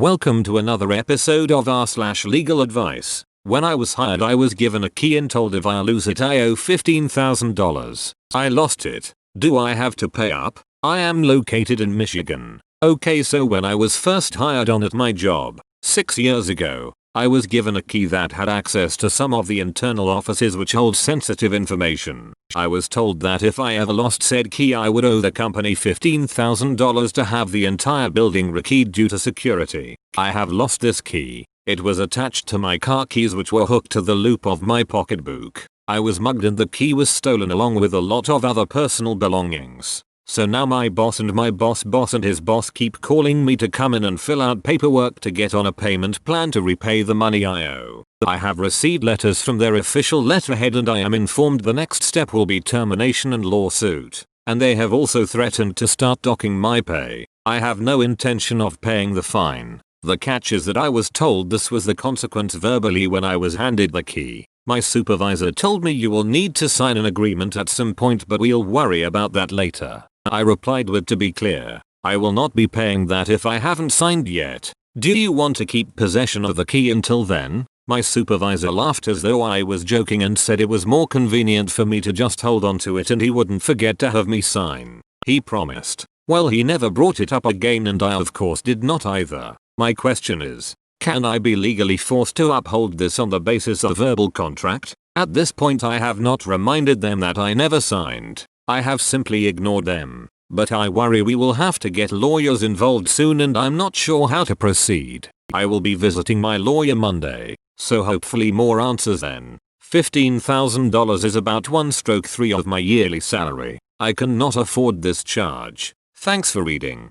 Welcome to another episode of r/legal advice. When I was hired I was given a key and told if I lose it I owe $15,000. I lost it. Do I have to pay up? I am located in Michigan. Okay, so when I was first hired on at my job, 6 years ago, I was given a key that had access to some of the internal offices which hold sensitive information. I was told that if I ever lost said key I would owe the company $15,000 to have the entire building rekeyed due to security. I have lost this key. It was attached to my car keys which were hooked to the loop of my pocketbook. I was mugged and the key was stolen along with a lot of other personal belongings. So now my boss and my boss and his boss keep calling me to come in and fill out paperwork to get on a payment plan to repay the money I owe. I have received letters from their official letterhead and I am informed the next step will be termination and lawsuit. And they have also threatened to start docking my pay. I have no intention of paying the fine. The catch is that I was told this was the consequence verbally when I was handed the key. My supervisor told me you will need to sign an agreement at some point but we'll worry about that later. I replied with to be clear, I will not be paying that if I haven't signed yet. Do you want to keep possession of the key until then? My supervisor laughed as though I was joking and said it was more convenient for me to just hold on to it and he wouldn't forget to have me sign. He promised. Well, he never brought it up again and I of course did not either. My question is, can I be legally forced to uphold this on the basis of verbal contract? At this point I have not reminded them that I never signed. I have simply ignored them. But I worry we will have to get lawyers involved soon and I'm not sure how to proceed. I will be visiting my lawyer Monday, so hopefully more answers then. $15,000 is about 1/3 of my yearly salary. I cannot afford this charge. Thanks for reading.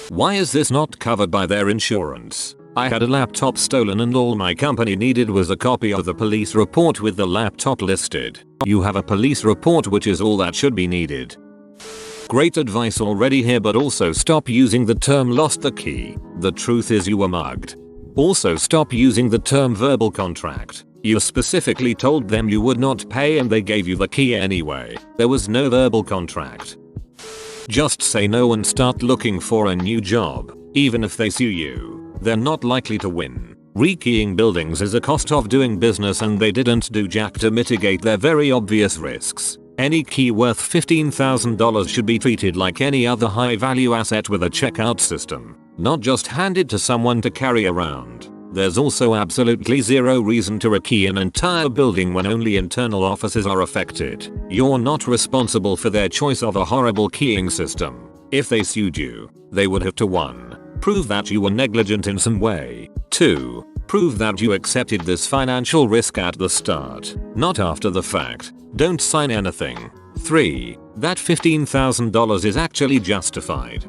Why is this not covered by their insurance? I had a laptop stolen and all my company needed was a copy of the police report with the laptop listed. You have a police report which is all that should be needed. Great advice already here, but also stop using the term lost the key. The truth is you were mugged. Also stop using the term verbal contract. You specifically told them you would not pay and they gave you the key anyway. There was no verbal contract. Just say no and start looking for a new job. Even if they sue you, they're not likely to win. Rekeying buildings is a cost of doing business and they didn't do jack to mitigate their very obvious risks. Any key worth $15,000 should be treated like any other high value asset with a checkout system, not just handed to someone to carry around. There's also absolutely zero reason to rekey an entire building when only internal offices are affected. You're not responsible for their choice of a horrible keying system. If they sued you, they would have to 1. Prove that you were negligent in some way. 2. Prove that you accepted this financial risk at the start, not after the fact. Don't sign anything. 3. That $15,000 is actually justified.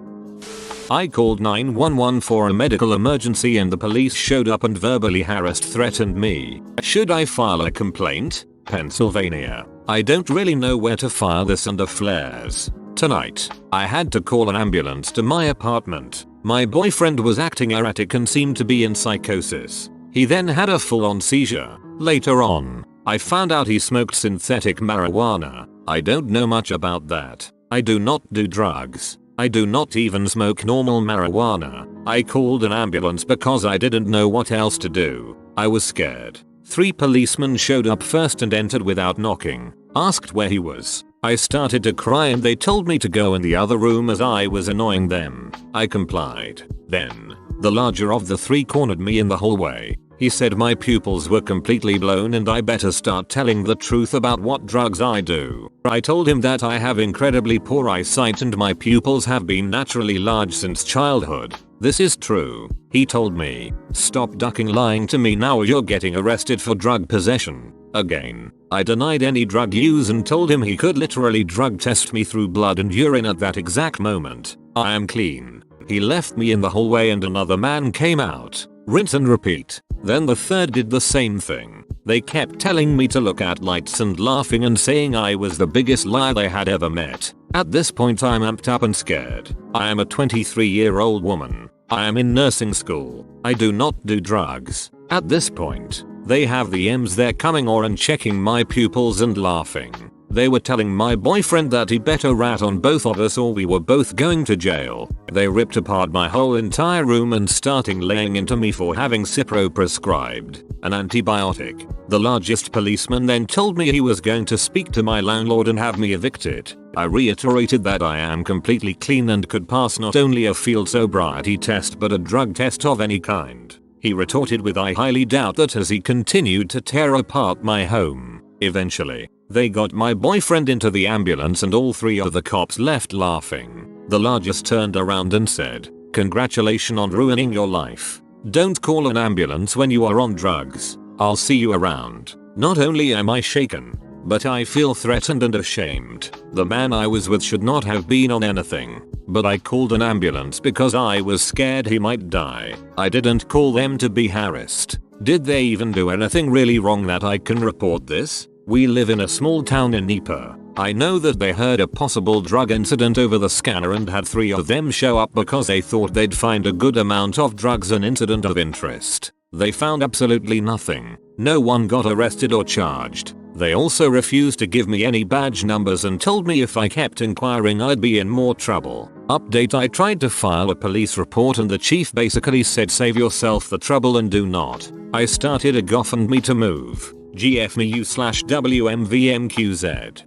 I called 911 for a medical emergency and the police showed up and verbally threatened me. Should I file a complaint? Pennsylvania. I don't really know where to file this under flares. Tonight, I had to call an ambulance to my apartment. My boyfriend was acting erratic and seemed to be in psychosis. He then had a full-on seizure. Later on, I found out he smoked synthetic marijuana. I don't know much about that. I do not do drugs. I do not even smoke normal marijuana. I called an ambulance because I didn't know what else to do. I was scared. 3 policemen showed up first and entered without knocking. Asked where he was. I started to cry and they told me to go in the other room as I was annoying them. I complied. Then, the larger of the 3 cornered me in the hallway. He said my pupils were completely blown and I better start telling the truth about what drugs I do. I told him that I have incredibly poor eyesight and my pupils have been naturally large since childhood. This is true. He told me, stop ducking lying to me now or you're getting arrested for drug possession. Again, I denied any drug use and told him he could literally drug test me through blood and urine at that exact moment. I am clean. He left me in the hallway and another man came out. Rinse and repeat. Then the third did the same thing. They kept telling me to look at lights and laughing and saying I was the biggest liar they had ever met. At this point I'm amped up and scared. I am a 23-year-old woman. I am in nursing school. I do not do drugs. At this point, they have the M's they're coming or and checking my pupils and laughing. They were telling my boyfriend that he better rat on both of us or we were both going to jail. They ripped apart my whole entire room and starting laying into me for having Cipro prescribed, an antibiotic. The largest policeman then told me he was going to speak to my landlord and have me evicted. I reiterated that I am completely clean and could pass not only a field sobriety test but a drug test of any kind. He retorted with I highly doubt that as he continued to tear apart my home. Eventually, they got my boyfriend into the ambulance and all three of the cops left laughing. The largest turned around and said, "Congratulations on ruining your life. Don't call an ambulance when you are on drugs. I'll see you around." Not only am I shaken, but I feel threatened and ashamed. The man I was with should not have been on anything, but I called an ambulance because I was scared he might die. I didn't call them to be harassed. Did they even do anything really wrong that I can report this? We live in a small town in Nipah. I know that they heard a possible drug incident over the scanner and had three of them show up because they thought they'd find a good amount of drugs, an incident of interest. They found absolutely nothing. No one got arrested or charged. They also refused to give me any badge numbers and told me if I kept inquiring I'd be in more trouble. Update: I tried to file a police report and the chief basically said save yourself the trouble and do not. I started a GoFundMe to move. GFMU/WMVMQZ.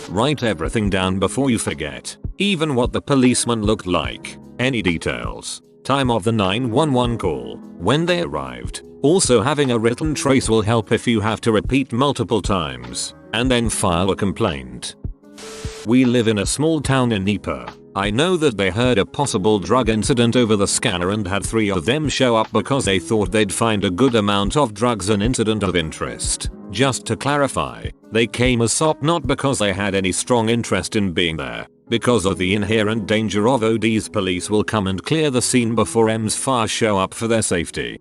Write everything down before you forget. Even what the policeman looked like. Any details. Time of the 911 call. When they arrived. Also having a written trace will help if you have to repeat multiple times. And then file a complaint. We live in a small town in Nipah. I know that they heard a possible drug incident over the scanner and had three of them show up because they thought they'd find a good amount of drugs, an incident of interest. Just to clarify, they came as SOP not because they had any strong interest in being there. Because of the inherent danger of ODs, police will come and clear the scene before EMS show up for their safety.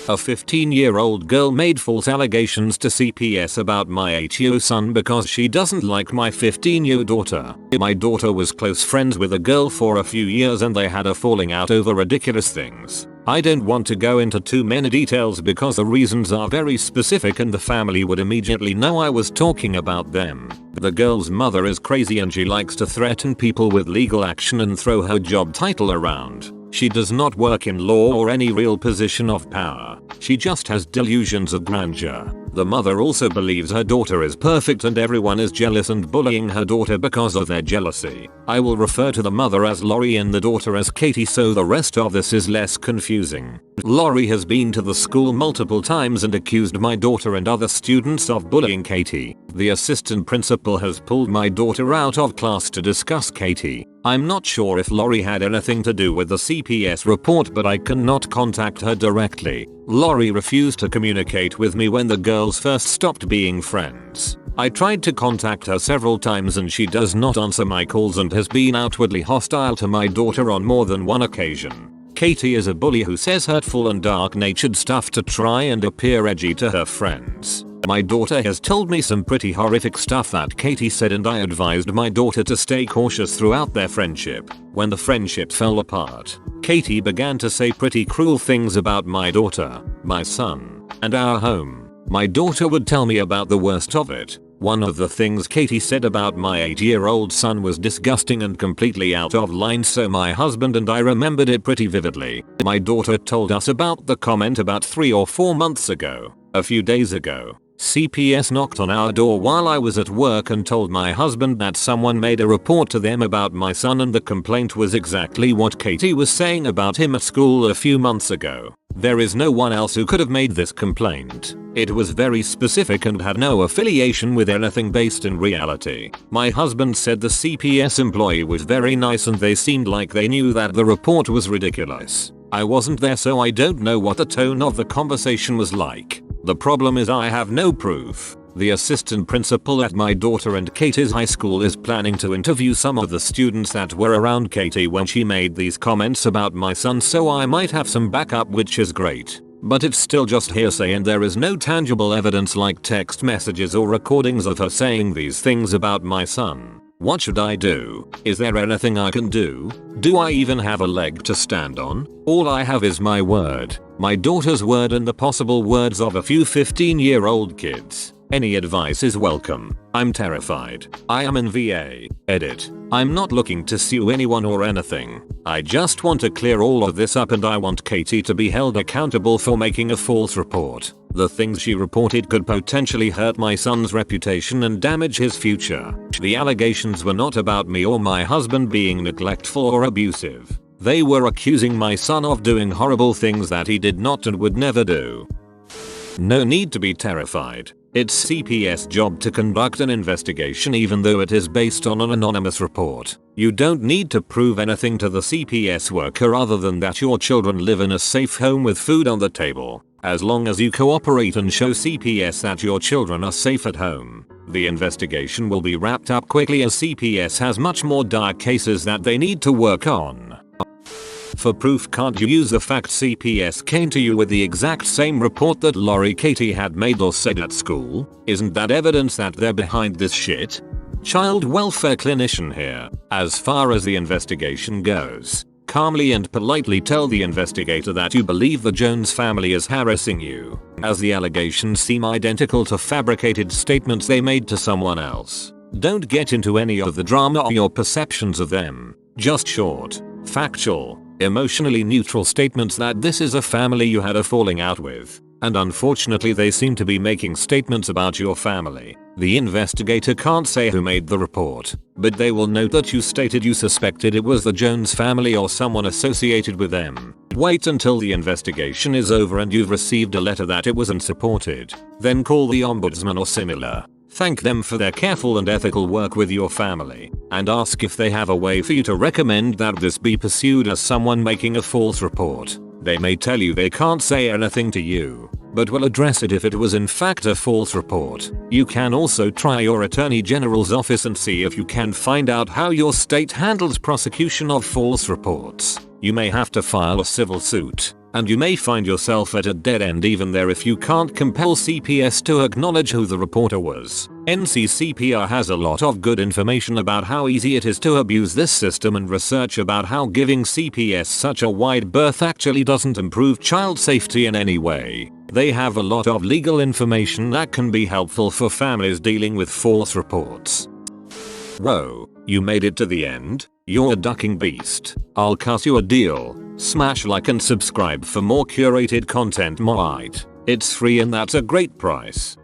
A 15-year-old girl made false allegations to CPS about my 8-year-old son because she doesn't like my 15-year-old daughter. My daughter was close friends with a girl for a few years and they had a falling out over ridiculous things. I don't want to go into too many details because the reasons are very specific and the family would immediately know I was talking about them. The girl's mother is crazy and she likes to threaten people with legal action and throw her job title around. She does not work in law or any real position of power. She just has delusions of grandeur. The mother also believes her daughter is perfect and everyone is jealous and bullying her daughter because of their jealousy. I will refer to the mother as Lori and the daughter as Katie so the rest of this is less confusing. Lori has been to the school multiple times and accused my daughter and other students of bullying Katie. The assistant principal has pulled my daughter out of class to discuss Katie. I'm not sure if Lori had anything to do with the CPS report, but I cannot contact her directly. Lori refused to communicate with me when the girls first stopped being friends. I tried to contact her several times and she does not answer my calls and has been outwardly hostile to my daughter on more than one occasion. Katie is a bully who says hurtful and dark-natured stuff to try and appear edgy to her friends. My daughter has told me some pretty horrific stuff that Katie said and I advised my daughter to stay cautious throughout their friendship. When the friendship fell apart, Katie began to say pretty cruel things about my daughter, my son, and our home. My daughter would tell me about the worst of it. One of the things Katie said about my 8-year-old son was disgusting and completely out of line, so my husband and I remembered it pretty vividly. My daughter told us about the comment about 3 or 4 months ago. A few days ago, CPS knocked on our door while I was at work and told my husband that someone made a report to them about my son and the complaint was exactly what Katie was saying about him at school a few months ago. There is no one else who could have made this complaint. It was very specific and had no affiliation with anything based in reality. My husband said the CPS employee was very nice and they seemed like they knew that the report was ridiculous. I wasn't there so I don't know what the tone of the conversation was like. The problem is I have no proof. The assistant principal at my daughter and Katie's high school is planning to interview some of the students that were around Katie when she made these comments about my son, so I might have some backup, which is great. But it's still just hearsay and there is no tangible evidence like text messages or recordings of her saying these things about my son. What should I do? Is there anything I can do? Do I even have a leg to stand on? All I have is my word, my daughter's word, and the possible words of a few 15-year-old kids. Any advice is welcome. I'm terrified. I am in VA. Edit. I'm not looking to sue anyone or anything. I just want to clear all of this up and I want Katie to be held accountable for making a false report. The things she reported could potentially hurt my son's reputation and damage his future. The allegations were not about me or my husband being neglectful or abusive. They were accusing my son of doing horrible things that he did not and would never do. No need to be terrified. It's CPS' job to conduct an investigation even though it is based on an anonymous report. You don't need to prove anything to the CPS worker other than that your children live in a safe home with food on the table. As long as you cooperate and show CPS that your children are safe at home, the investigation will be wrapped up quickly as CPS has much more dire cases that they need to work on. For proof, can't you use the fact CPS came to you with the exact same report that Lori Katie had made or said at school? Isn't that evidence that they're behind this shit? Child welfare clinician here. As far as the investigation goes, calmly and politely tell the investigator that you believe the Jones family is harassing you, as the allegations seem identical to fabricated statements they made to someone else. Don't get into any of the drama or your perceptions of them. Just short, factual, emotionally neutral statements that this is a family you had a falling out with, and unfortunately they seem to be making statements about your family. The investigator can't say who made the report, but they will note that you stated you suspected it was the Jones family or someone associated with them. Wait until the investigation is over and you've received a letter that it wasn't supported. Then call the ombudsman or similar. Thank them for their careful and ethical work with your family, and ask if they have a way for you to recommend that this be pursued as someone making a false report. They may tell you they can't say anything to you, but will address it if it was in fact a false report. You can also try your Attorney General's office and see if you can find out how your state handles prosecution of false reports. You may have to file a civil suit, and you may find yourself at a dead end even there if you can't compel CPS to acknowledge who the reporter was. NCCPR has a lot of good information about how easy it is to abuse this system and research about how giving CPS such a wide berth actually doesn't improve child safety in any way. They have a lot of legal information that can be helpful for families dealing with false reports. Whoa, you made it to the end? You're a ducking beast. I'll cut you a deal. Smash like and subscribe for more curated content. It's free and that's a great price.